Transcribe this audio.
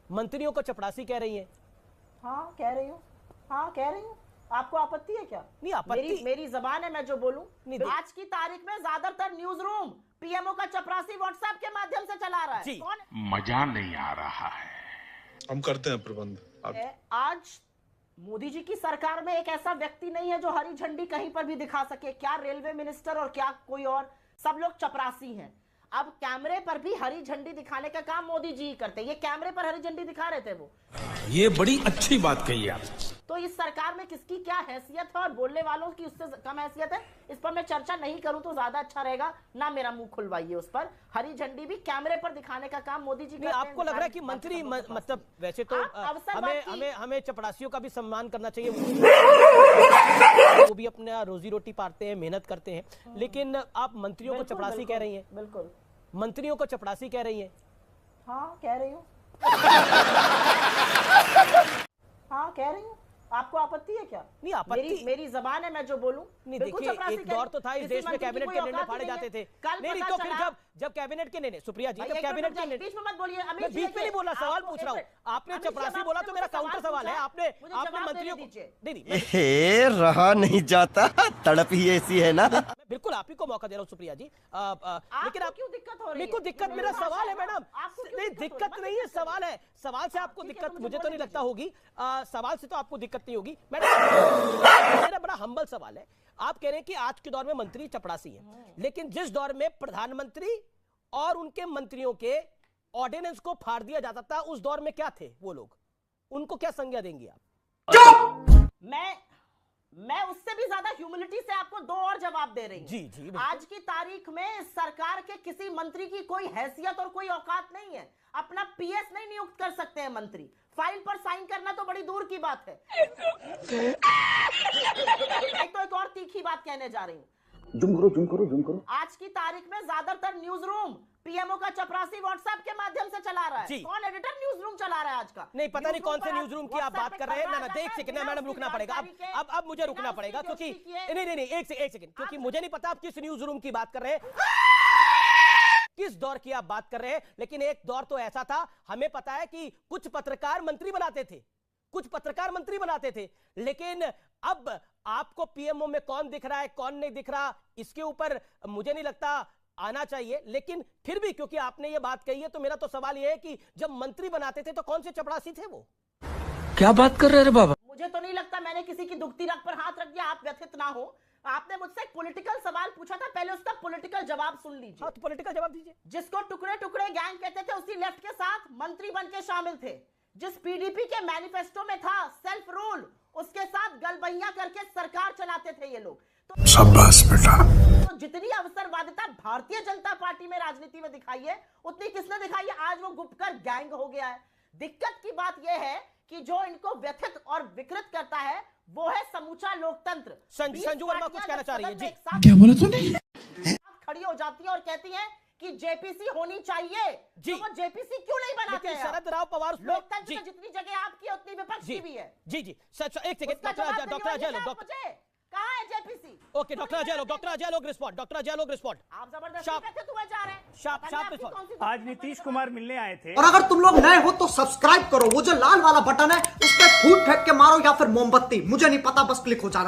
मंत्रियों को चपरासी कह रही है। हाँ कह रही हूँ, हाँ कह रही हूँ। आपको आपत्ति है क्या? नहीं आपत्ति, मेरी जबान है, मैं जो बोलूं। आज की तारीख में ज्यादातर न्यूज रूम पीएमओ का चपरासी व्हाट्सएप के माध्यम से चला रहा है। कौन? मजा नहीं आ रहा है। हम करते हैं प्रबंध। आज मोदी जी की सरकार में एक ऐसा व्यक्ति नहीं है जो हरी झंडी कहीं पर भी दिखा सके। क्या रेलवे मिनिस्टर और क्या कोई और, सब लोग चपरासी हैं। अब कैमरे पर भी हरी झंडी दिखाने का काम मोदी जी ही करते हैं। ये कैमरे पर हरी झंडी दिखा रहे थे वो। ये बड़ी अच्छी बात कही आप। तो इस सरकार में किसकी क्या हैसियत है और बोलने वालों की उससे कम हैसियत है, इस पर मैं चर्चा नहीं करूं तो ज्यादा अच्छा रहेगा। ना मेरा मुंह खुलवाइए उस पर। हरी झंडी भी कैमरे पर दिखाने का काम मोदी जी करते हैं। आपको लग रहा है कि मंत्री मतलब वैसे तो हमें चपरासियों का भी सम्मान करना चाहिए, वो भी अपना रोजी रोटी पाते हैं, मेहनत करते हैं, लेकिन आप मंत्रियों को चपरासी कह रही हैं। बिल्कुल, मंत्रियों को चपरासी कह रही हैं। हाँ कह रही हूँ, हाँ कह रही हूँ। आपको आपत्ति है क्या? नहीं आपत्ति, मेरी जबान है, मैं जो बोलूं। नहीं देखिए, एक दौर तो था इस देश में कैबिनेट के निर्णय फाड़े जाते थे। नहीं तो फिर जब कैबिनेट के निर्णय, सुप्रिया जी, जब कैबिनेट के निर्णय, बीच में मत बोलिए। मैं बीच में नहीं बोला, सवाल पूछ रहा हूँ। आपने चपरासी बोला तो मेरा काउंटर सवाल है। आपने मंत्रियों को नहीं रहा नहीं जाता, तड़प ही ऐसी है ना। बिल्कुल आप ही को मौका दे रहा हूँ सुप्रिया जी, लेकिन आप क्यों दिक्कत हो रही है? मेरे को दिक्कत, मेरा सवाल है मैडम। नहीं दिक्कत नहीं है, सवाल है। सवाल से आपको दिक्कत मुझे तो नहीं लगता होगी, सवाल से तो आपको दिक्कत नहीं होगी मैडम। मेरा बड़ा हम्बल सवाल है। आप कह रहे हैं कि आज के दौर में मंत्री चपरासी हैं, लेकिन जिस दौर में प्रधानमंत्री और उनके मंत्रियों के ऑर्डिनेंस को फाड़ दिया जाता था, उस दौर में क्या थे वो लोग? उनको क्या संज्ञा देंगी आप? मैं उससे भी ज्यादा ह्यूमिलिटी से आपको दो और जवाब दे रही हूं। जी आज की तारीख में सरकार के किसी मंत्री की कोई हैसियत और कोई औकात नहीं है। अपना पीएस नहीं नियुक्त कर सकते हैं मंत्री। फाइल पर साइन करना तो बड़ी दूर की बात है। तो एक और तीखी बात कहने जा रही हूँ। जुम करो। आज की तारीख में ज्यादातर न्यूज रूम पीएमओ का चपरासी व्हाट्सएप के माध्यम से चला रहा है। कौन एडिटर न्यूज रूम चला रहा है आज का? नहीं पता नहीं कौन से न्यूज रूम की आप बात कर रहे हैं। ना देख सेकंड, मैडम रुकना पड़ेगा। अब मुझे रुकना पड़ेगा क्योंकि नहीं एक सेकंड, क्योंकि मुझे नहीं पता आप किस न्यूज रूम की बात कर रहे हैं, किस दौर की आप बात कर रहे हैं। लेकिन एक दौर तो ऐसा था, हमें पता है कि कुछ पत्रकार मंत्री बनाते थे, लेकिन अब आपको पीएमओ में कौन दिख रहा है कौन नहीं दिख रहा, इसके ऊपर मुझे नहीं लगता आना चाहिए। लेकिन फिर भी क्योंकि आपने ये बात कही है, तो मेरा तो सवाल ये है कि जब मंत्री बनाते थे तो कौन से चपरासी थे वो? क्या बात कर रहे हैं बाबा? मुझे तो नहीं लगता मैंने किसी की दुखती रग पर हाथ रख दिया। आप व्यथित ना हो। आपने मुझसे एक पॉलिटिकल सवाल पूछा था, पहले उसका पॉलिटिकल जवाब सुन लीजिए। हाँ, तो पॉलिटिकल जवाब दीजिए। जिसको टुकड़े टुकड़े गैंग कहते थे, उसी लेफ्ट के साथ मंत्री बन के शामिल थे। जिस पीडीपी के मैनिफेस्टो में था सेल्फ रूल, उसके साथ गलबैया करके सरकार चलाते थे ये लोग। तो शाबाश बेटा। तो जितनी अवसरवादिता भारतीय जनता पार्टी में राजनीति में दिखाई है, उतनी किसने दिखाई है? आज वो गुपकर गैंग हो गया है। दिक्कत की बात यह है कि जो इनको व्यथित और विकृत करता है वो है समूचा लोकतंत्र। संजू वर्मा कुछ कहना चाह रही है जी। क्या बोला तूने? खड़ी हो जाती है और कहती है कि जेपीसी होनी चाहिए जी। तो वो जेपीसी क्यों नहीं बनाते हैं? शरद राव पवार लोकतंत्र में जितनी जगह आपकी है उतनी विपक्ष की भी है। जी एक सेकंड, डॉक्टर अजय लोग, कहाँ है जेपीसी? ओके डॉक्टर अजय लोग रिस्पॉन्ड। आप जबरदस्ती कैसे तुम्हें जा रहे हैं? शाप रिस्पॉन्ड। आज नीतीश कुमार मिलने आए थे। और अगर तुम लोग नए हो तो सब्सक्राइब करो, वो जो लाल वाला बटन है उस पर फूट फेंक के मारो या फिर मोमबत्ती, मुझे नहीं पता, बस क्लिक हो जाना।